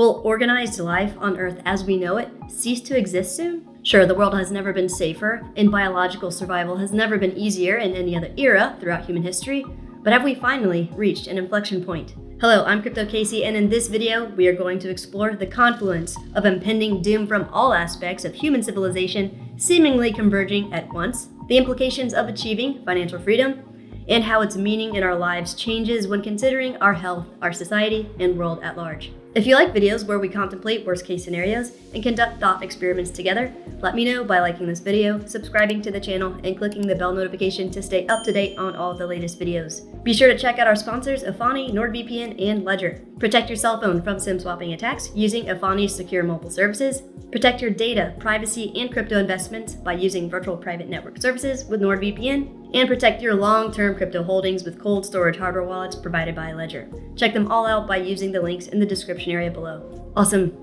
Will organized life on Earth as we know it cease to exist soon? Sure, the world has never been safer, and biological survival has never been easier in any other era throughout human history, but have we finally reached an inflection point? Hello, I'm Crypto Casey, and in this video, we are going to explore the confluence of impending doom from all aspects of human civilization seemingly converging at once, the implications of achieving financial freedom, and how its meaning in our lives changes when considering our health, our society, and world at large. If you like videos where we contemplate worst-case scenarios and conduct thought experiments together, let me know by liking this video, subscribing to the channel, and clicking the bell notification to stay up to date on all of the latest videos. Be sure to check out our sponsors Afani, NordVPN, and Ledger. Protect your cell phone from SIM swapping attacks using Afani's secure mobile services. Protect your data, privacy, and crypto investments by using virtual private network services with NordVPN. And protect your long-term crypto holdings with cold storage hardware wallets provided by Ledger. Check them all out by using the links in the description area below. Awesome.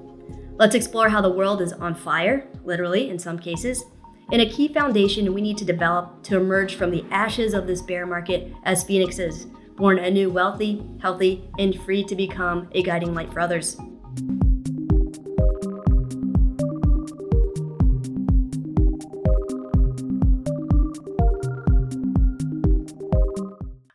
Let's explore how the world is on fire, literally in some cases, and a key foundation we need to develop to emerge from the ashes of this bear market as phoenixes, born anew wealthy, healthy, and free to become a guiding light for others.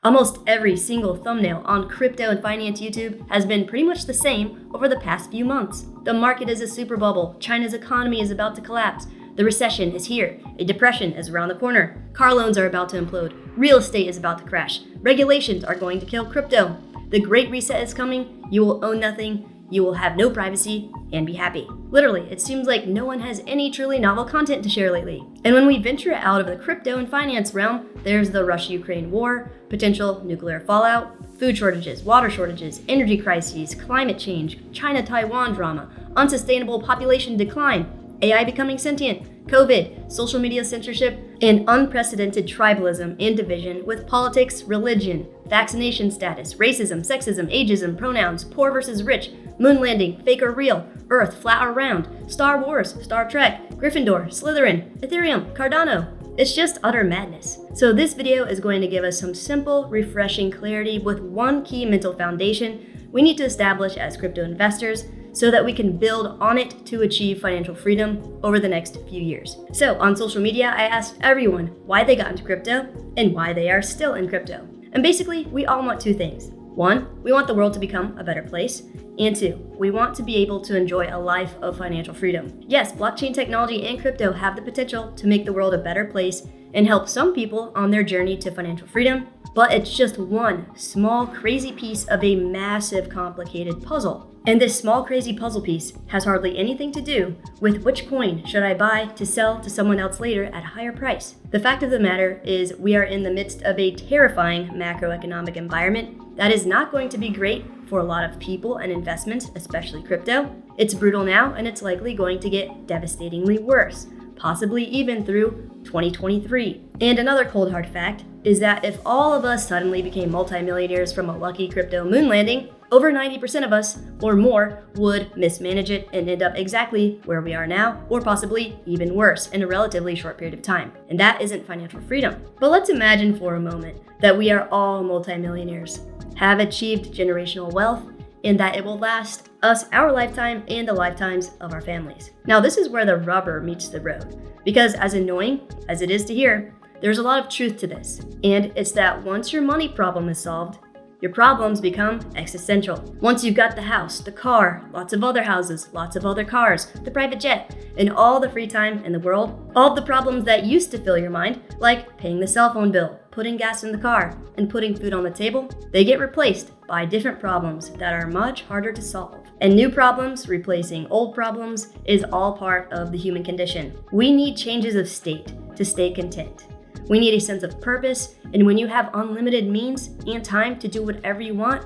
Almost every single thumbnail on crypto and finance YouTube has been pretty much the same over the past few months. The market is a super bubble, China's economy is about to collapse, the recession is here, a depression is around the corner, car loans are about to implode, real estate is about to crash, regulations are going to kill crypto, the Great Reset is coming, you will own nothing, you will have no privacy, and be happy. Literally, it seems like no one has any truly novel content to share lately. And when we venture out of the crypto and finance realm, there's the Russia-Ukraine war, potential nuclear fallout, food shortages, water shortages, energy crises, climate change, China-Taiwan drama, unsustainable population decline, AI becoming sentient, COVID, social media censorship, and unprecedented tribalism and division with politics, religion, vaccination status, racism, sexism, ageism, pronouns, poor versus rich, moon landing, fake or real, Earth flat or round, Star Wars, Star Trek, Gryffindor, Slytherin, Ethereum, Cardano. It's just utter madness. So this video is going to give us some simple, refreshing clarity with one key mental foundation we need to establish as crypto investors so that we can build on it to achieve financial freedom over the next few years. So on social media, I asked everyone why they got into crypto and why they are still in crypto. And basically, we all want two things. One, we want the world to become a better place. And two, we want to be able to enjoy a life of financial freedom. Yes, blockchain technology and crypto have the potential to make the world a better place and help some people on their journey to financial freedom, but it's just one small, crazy piece of a massive, complicated puzzle. And this small, crazy puzzle piece has hardly anything to do with which coin should I buy to sell to someone else later at a higher price. The fact of the matter is we are in the midst of a terrifying macroeconomic environment that is not going to be great for a lot of people and investments, especially crypto. It's brutal now, and it's likely going to get devastatingly worse, possibly even through 2023. And another cold hard fact is that if all of us suddenly became multimillionaires from a lucky crypto moon landing, over 90% of us or more would mismanage it and end up exactly where we are now, or possibly even worse in a relatively short period of time. And that isn't financial freedom. But let's imagine for a moment that we are all multimillionaires, have achieved generational wealth, and that it will last us our lifetime and the lifetimes of our families. Now, this is where the rubber meets the road, because as annoying as it is to hear, there's a lot of truth to this. And it's that once your money problem is solved, your problems become existential. Once you've got the house, the car, lots of other houses, lots of other cars, the private jet, and all the free time in the world, all of the problems that used to fill your mind, like paying the cell phone bill, putting gas in the car, and putting food on the table, they get replaced by different problems that are much harder to solve. And new problems replacing old problems is all part of the human condition. We need changes of state to stay content. We need a sense of purpose, and when you have unlimited means and time to do whatever you want,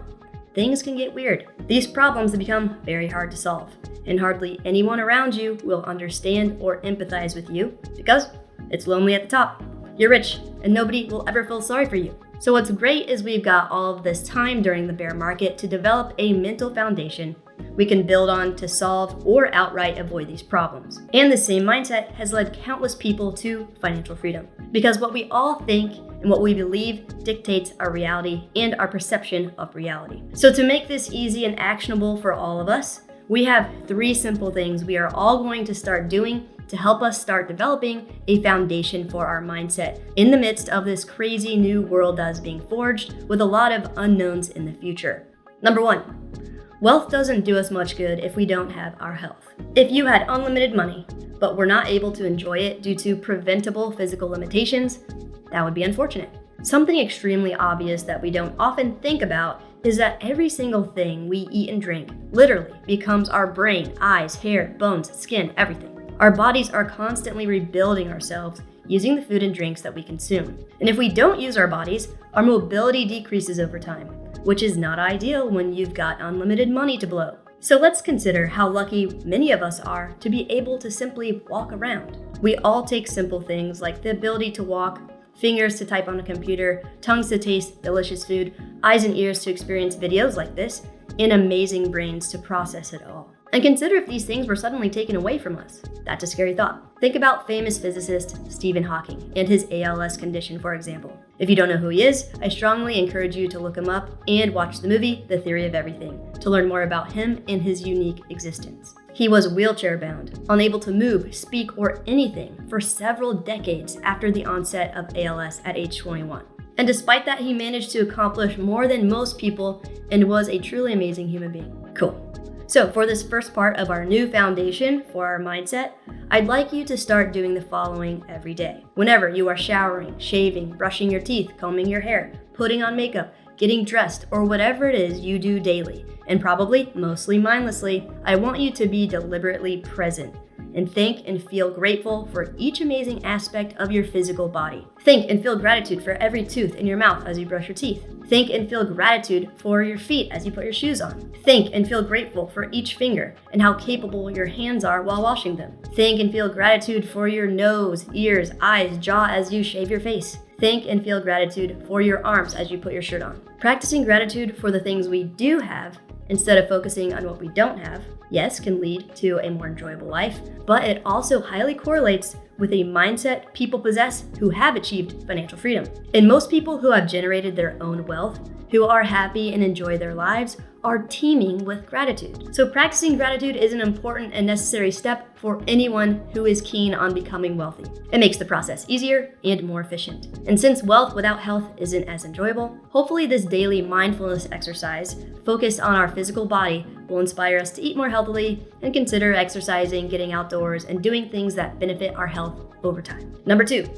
things can get weird. These problems have become very hard to solve, and hardly anyone around you will understand or empathize with you because it's lonely at the top. You're rich, and nobody will ever feel sorry for you. So what's great is we've got all of this time during the bear market to develop a mental foundation we can build on to solve or outright avoid these problems. And the same mindset has led countless people to financial freedom, because what we all think and what we believe dictates our reality and our perception of reality. So to make this easy and actionable for all of us, we have 3 simple things we are all going to start doing to help us start developing a foundation for our mindset in the midst of this crazy new world that is being forged with a lot of unknowns in the future. Number 1, wealth doesn't do us much good if we don't have our health. If you had unlimited money, but were not able to enjoy it due to preventable physical limitations, that would be unfortunate. Something extremely obvious that we don't often think about is that every single thing we eat and drink literally becomes our brain, eyes, hair, bones, skin, everything. Our bodies are constantly rebuilding ourselves using the food and drinks that we consume. And if we don't use our bodies, our mobility decreases over time, which is not ideal when you've got unlimited money to blow. So let's consider how lucky many of us are to be able to simply walk around. We all take simple things like the ability to walk, fingers to type on a computer, tongues to taste delicious food, eyes and ears to experience videos like this, and amazing brains to process it all. And consider if these things were suddenly taken away from us. That's a scary thought. Think about famous physicist Stephen Hawking and his ALS condition, for example. If you don't know who he is, I strongly encourage you to look him up and watch the movie The Theory of Everything to learn more about him and his unique existence. He was wheelchair-bound, unable to move, speak, or anything for several decades after the onset of ALS at age 21. And despite that, he managed to accomplish more than most people and was a truly amazing human being. Cool. So for this first part of our new foundation for our mindset, I'd like you to start doing the following every day. Whenever you are showering, shaving, brushing your teeth, combing your hair, putting on makeup, getting dressed, or whatever it is you do daily, and probably mostly mindlessly, I want you to be deliberately present and think and feel grateful for each amazing aspect of your physical body. Think and feel gratitude for every tooth in your mouth as you brush your teeth. Think and feel gratitude for your feet as you put your shoes on. Think and feel grateful for each finger and how capable your hands are while washing them. Think and feel gratitude for your nose, ears, eyes, jaw as you shave your face. Think and feel gratitude for your arms as you put your shirt on. Practicing gratitude for the things we do have instead of focusing on what we don't have, yes, can lead to a more enjoyable life, but it also highly correlates with a mindset people possess who have achieved financial freedom. And most people who have generated their own wealth, who are happy and enjoy their lives, are teeming with gratitude. So practicing gratitude is an important and necessary step for anyone who is keen on becoming wealthy. It makes the process easier and more efficient. And since wealth without health isn't as enjoyable, hopefully this daily mindfulness exercise focused on our physical body will inspire us to eat more healthily and consider exercising, getting outdoors, and doing things that benefit our health over time. Number 2,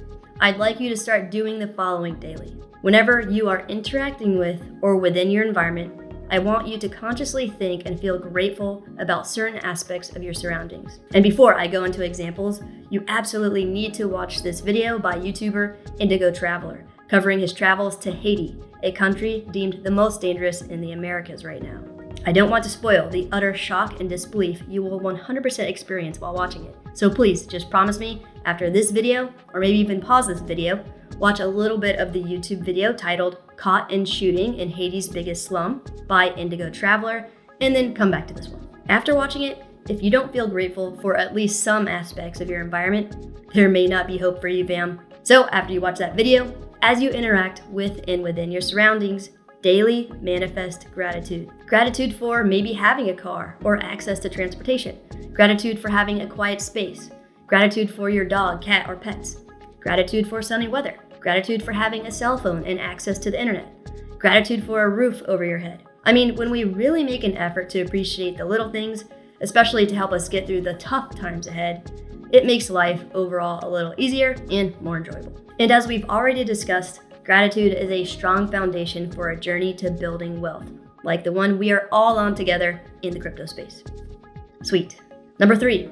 I'd like you to start doing the following daily. Whenever you are interacting with or within your environment, I want you to consciously think and feel grateful about certain aspects of your surroundings. And before I go into examples, you absolutely need to watch this video by YouTuber Indigo Traveler, covering his travels to Haiti, a country deemed the most dangerous in the Americas right now. I don't want to spoil the utter shock and disbelief you will 100% experience while watching it. So please just promise me after this video, or maybe even pause this video, watch a little bit of the YouTube video titled Caught in Shooting in Haiti's Biggest Slum by Indigo Traveler, and then come back to this one. After watching it, if you don't feel grateful for at least some aspects of your environment, there may not be hope for you, fam. So after you watch that video, as you interact with and within your surroundings, daily manifest gratitude. Gratitude for maybe having a car or access to transportation. Gratitude for having a quiet space. Gratitude for your dog, cat, or pets. Gratitude for sunny weather. Gratitude for having a cell phone and access to the internet. Gratitude for a roof over your head. I mean, when we really make an effort to appreciate the little things, especially to help us get through the tough times ahead, it makes life overall a little easier and more enjoyable. And as we've already discussed, gratitude is a strong foundation for a journey to building wealth, like the one we are all on together in the crypto space. Sweet. Number 3,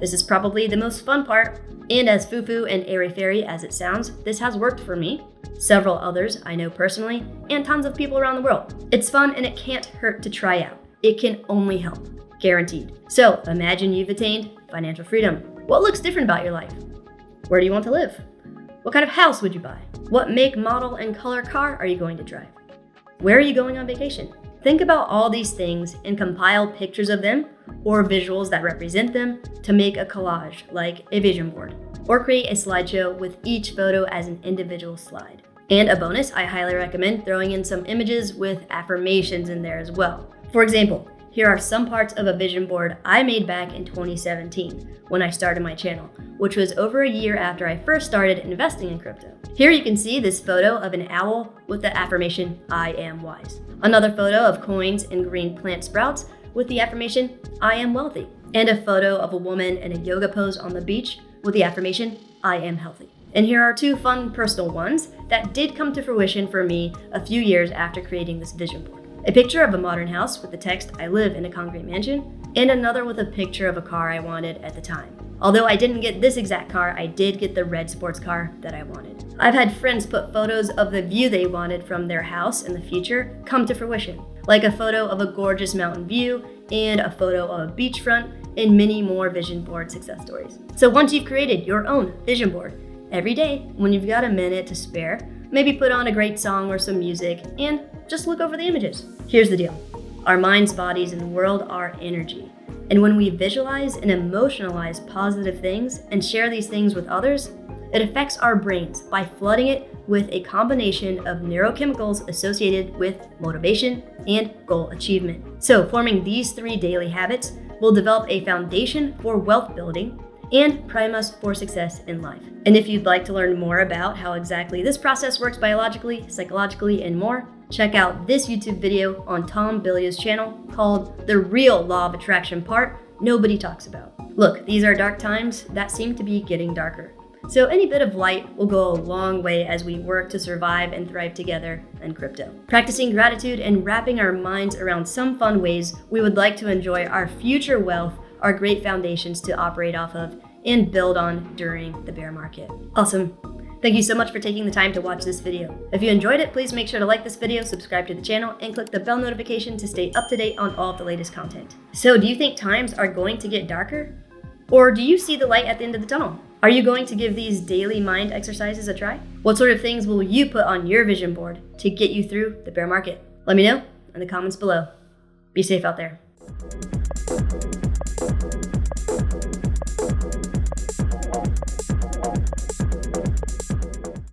this is probably the most fun part, and as foo-foo and airy-fairy as it sounds, this has worked for me, several others I know personally, and tons of people around the world. It's fun and it can't hurt to try out. It can only help, guaranteed. So imagine you've attained financial freedom. What looks different about your life? Where do you want to live? What kind of house would you buy? What make, model, and color car are you going to drive? Where are you going on vacation? Think about all these things and compile pictures of them or visuals that represent them to make a collage like a vision board, or create a slideshow with each photo as an individual slide. And a bonus, I highly recommend throwing in some images with affirmations in there as well. For example, here are some parts of a vision board I made back in 2017 when I started my channel, which was over a year after I first started investing in crypto. Here you can see this photo of an owl with the affirmation, I am wise. Another photo of coins and green plant sprouts with the affirmation, I am wealthy. And a photo of a woman in a yoga pose on the beach with the affirmation, I am healthy. And here are two fun personal ones that did come to fruition for me a few years after creating this vision board. A picture of a modern house with the text, I live in a concrete mansion, and another with a picture of a car I wanted at the time. Although I didn't get this exact car, I did get the red sports car that I wanted. I've had friends put photos of the view they wanted from their house in the future come to fruition, like a photo of a gorgeous mountain view and a photo of a beachfront and many more vision board success stories. So once you've created your own vision board, every day when you've got a minute to spare, maybe put on a great song or some music and just look over the images. Here's the deal. Our minds, bodies, and the world are energy. And when we visualize and emotionalize positive things and share these things with others, it affects our brains by flooding it with a combination of neurochemicals associated with motivation and goal achievement. So forming these 3 daily habits will develop a foundation for wealth building and prime us for success in life. And if you'd like to learn more about how exactly this process works biologically, psychologically, and more, check out this YouTube video on Tom Bilia's channel called The Real Law of Attraction Part Nobody Talks About. Look, these are dark times that seem to be getting darker. So any bit of light will go a long way as we work to survive and thrive together in crypto. Practicing gratitude and wrapping our minds around some fun ways we would like to enjoy our future wealth are great foundations to operate off of and build on during the bear market. Awesome. Thank you so much for taking the time to watch this video. If you enjoyed it, please make sure to like this video, subscribe to the channel, and click the bell notification to stay up to date on all of the latest content. So do you think times are going to get darker? Or do you see the light at the end of the tunnel? Are you going to give these daily mind exercises a try? What sort of things will you put on your vision board to get you through the bear market? Let me know in the comments below. Be safe out there.